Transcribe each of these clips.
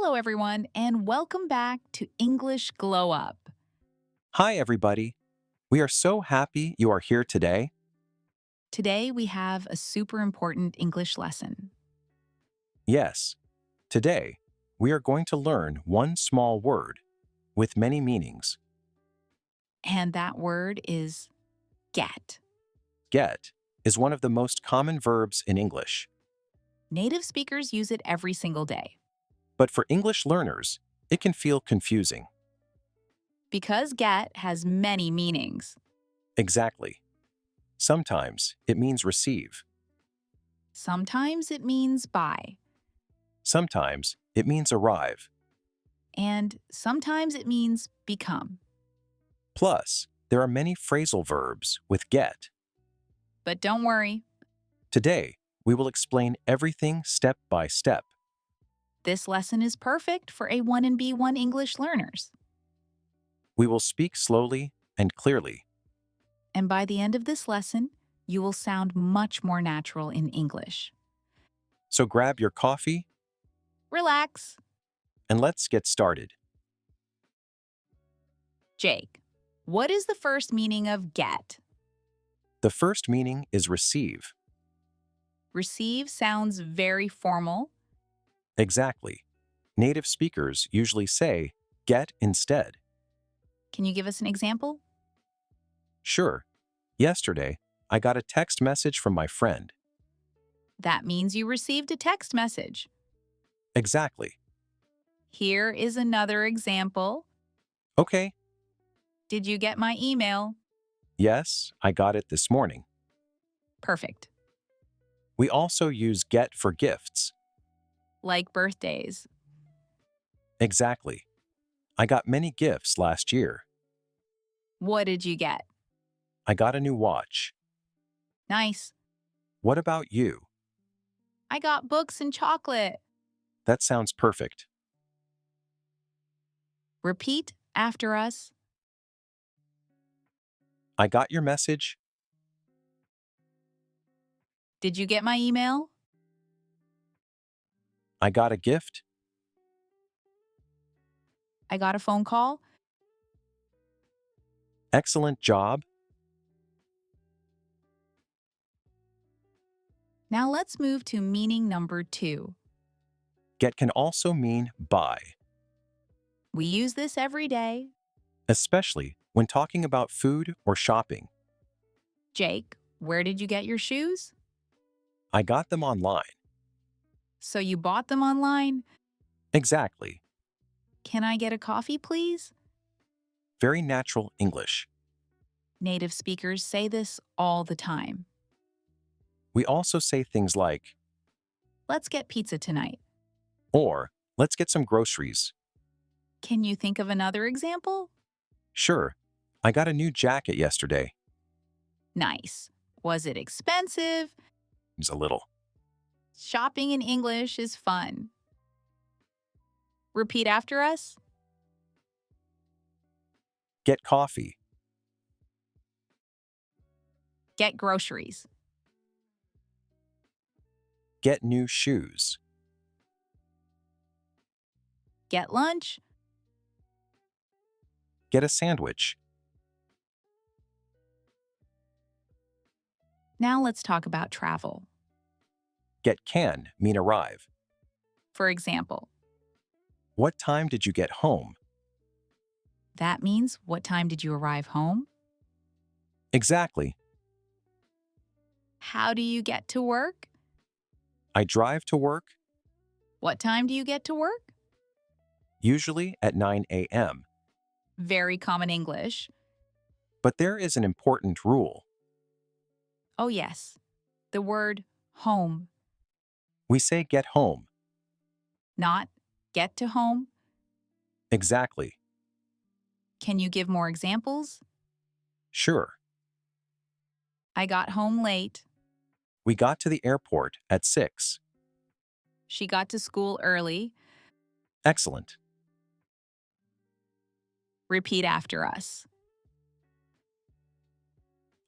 Hello, everyone, and welcome back to English Glow Up. Hi, everybody. We are so happy you are here today. Today, we have a super important English lesson, Yes, today we are going to learn one small word with many meanings. and that word is get. Get is one of the most common verbs in English, Native speakers use it every single day. but for English learners, it can feel confusing. Because get has many meanings. Exactly. Sometimes it means receive. Sometimes it means buy, Sometimes it means arrive. and sometimes it means become. Plus, there are many phrasal verbs with get. But don't worry, Today, we will explain everything step by step. this lesson is perfect for A1 and B1 English learners. We will speak slowly and clearly. And by the end of this lesson, you will sound much more natural in English. So grab your coffee Relax. and let's get started. Jake, what is the first meaning of get? The first meaning is receive. Receive sounds very formal. Exactly. Native speakers usually say get instead. Can you give us an example? Sure. Yesterday, I got a text message from my friend. That means you received a text message. Exactly. Here is another example. Okay. Did you get my email? Yes, I got it this morning. Perfect. We also use get for gifts. Like birthdays. Exactly. I got many gifts last year. What did you get? I got a new watch. Nice. What about you? I got books and chocolate. That sounds perfect. Repeat after us. I got your message. Did you get my email? I got a gift. I got a phone call. Excellent job. Now let's move to meaning number 2. Get can also mean buy, We use this every day. especially when talking about food or shopping. Jake, where did you get your shoes? I got them online. So you bought them online? Exactly. Can I get a coffee, please? Very natural English. Native speakers say this all the time. We also say things like, Let's get pizza tonight. or let's get some groceries. Can you think of another example? Sure. I got a new jacket yesterday. Nice. Was it expensive? It's a little. Shopping in English is fun. Repeat after us. Get coffee. Get groceries. Get new shoes. Get lunch. Get a sandwich. Now let's talk about travel. Get can mean arrive. For example, What time did you get home? that means what time did you arrive home? Exactly. How do you get to work? I drive to work, What time do you get to work? usually at 9 a.m. Very common English. But there is an important rule. Oh, yes. The word home, We say get home. not get to home. Exactly. Can you give more examples? Sure. I got home late. We got to the airport at 6. She got to school early. Excellent. Repeat after us.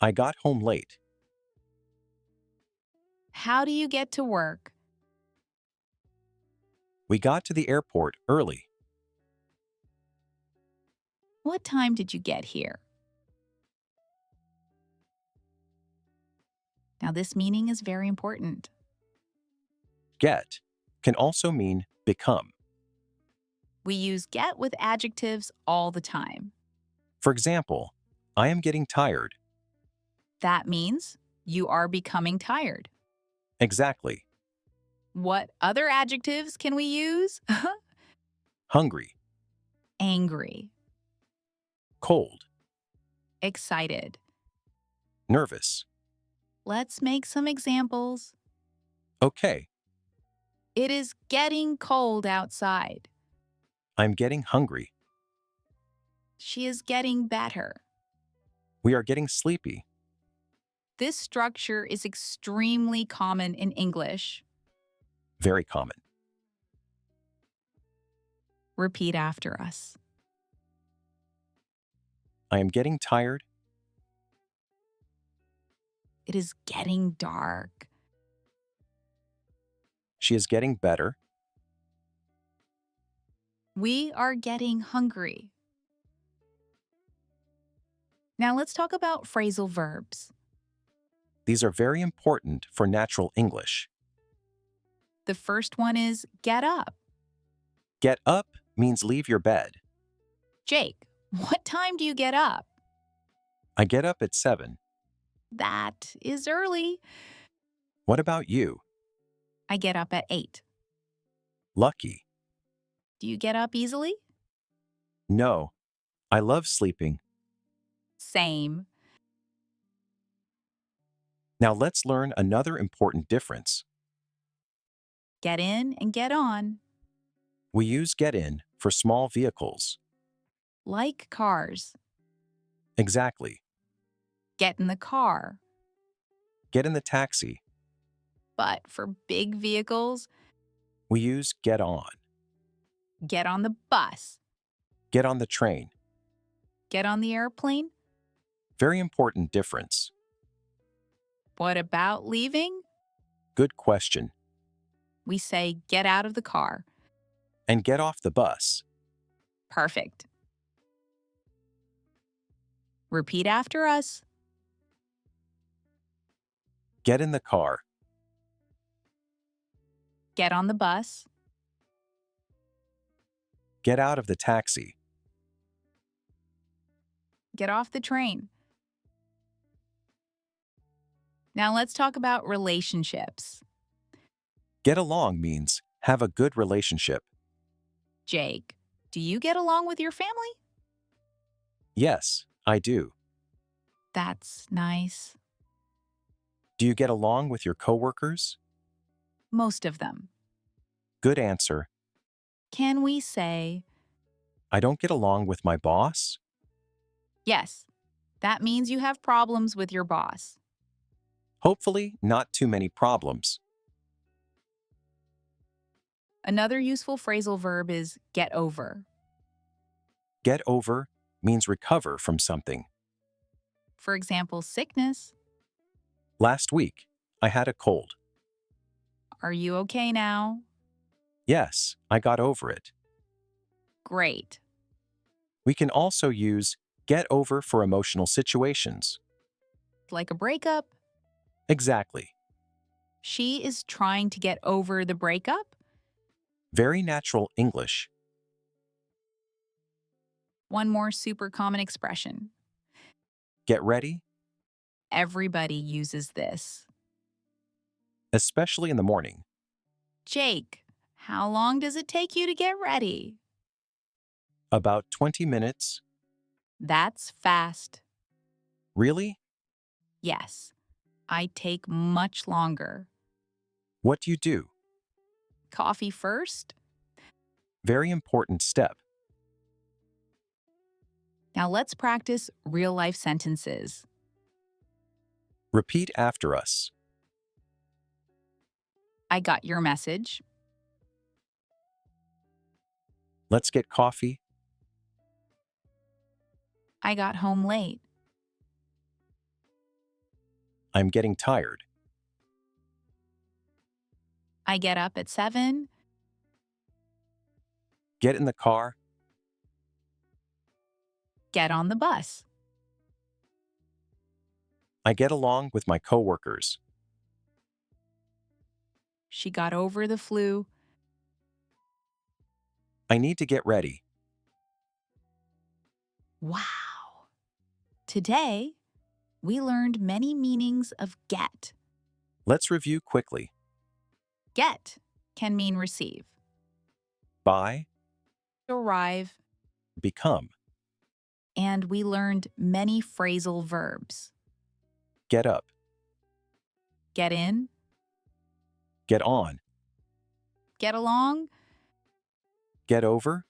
I got home late. How do you get to work? We got to the airport early. What time did you get here? Now, this meaning is very important. Get can also mean become. We use get with adjectives all the time. For example, I am getting tired. That means you are becoming tired. Exactly. What other adjectives can we use? Hungry, Angry, cold, excited. nervous. Let's make some examples. Okay, It is getting cold outside. I'm getting hungry. She is getting better. We are getting sleepy. This structure is extremely common in English. Very common. Repeat after us. I am getting tired. It is getting dark. She is getting better. We are getting hungry. Now let's talk about phrasal verbs. These are very important for natural English. The first one is get up. Get up means leave your bed. Jake, what time do you get up? I get up at 7. That is early. What about you? I get up at 8. Lucky. Do you get up easily? No. I love sleeping. Same. Now let's learn another important difference. Get in and get on. We use get in for small vehicles. Like cars. Exactly. Get in the car. Get in the taxi. But for big vehicles, We use get on. get on the bus. Get on the train. Get on the airplane. Very important difference. What about leaving? Good question. We say get out of the car. And get off the bus. Perfect. Repeat after us. Get in the car. Get on the bus. Get out of the taxi. Get off the train. Now let's talk about relationships. Get along means have a good relationship. Jake, do you get along with your family? Yes, I do. That's nice. Do you get along with your coworkers? Most of them. Good answer. Can we say, I don't get along with my boss? yes, that means you have problems with your boss. Hopefully, not too many problems. Another useful phrasal verb is get over. Get over means recover from something. For example, sickness. Last week, I had a cold. Are you okay now? Yes, I got over it. Great. We can also use get over for emotional situations. Like a breakup. Exactly. She is trying to get over the breakup. Very natural English. One more super common expression. Get ready, Everybody uses this. especially in the morning. Jake, how long does it take you to get ready? About 20 minutes. That's fast. Really? Yes, I take much longer. What do you do? Coffee first? Very important step. Now let's practice real life sentences. Repeat after us. I got your message. Let's get coffee. I got home late. I'm getting tired. I get up at 7. Get in the car. Get on the bus. I get along with my coworkers. She got over the flu. I need to get ready. Wow! Today, we learned many meanings of get. Let's review quickly. Get can mean receive, Buy, arrive, become, and we learned many phrasal verbs. get up, Get in, get on, get along, get over.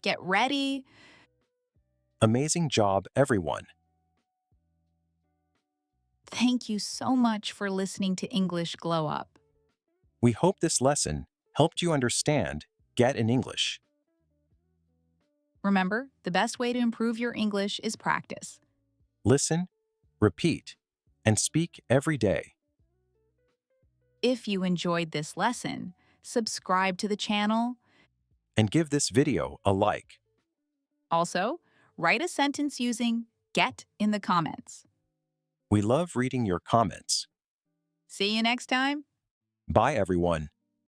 get ready. Amazing job, everyone. Thank you so much for listening to English Glow Up. We hope this lesson helped you understand get in English. Remember, the best way to improve your English is practice. Listen, repeat, and speak every day. If you enjoyed this lesson, subscribe to the channel. And give this video a like. Also, write a sentence using get in the comments. We love reading your comments. See you next time. Bye, everyone.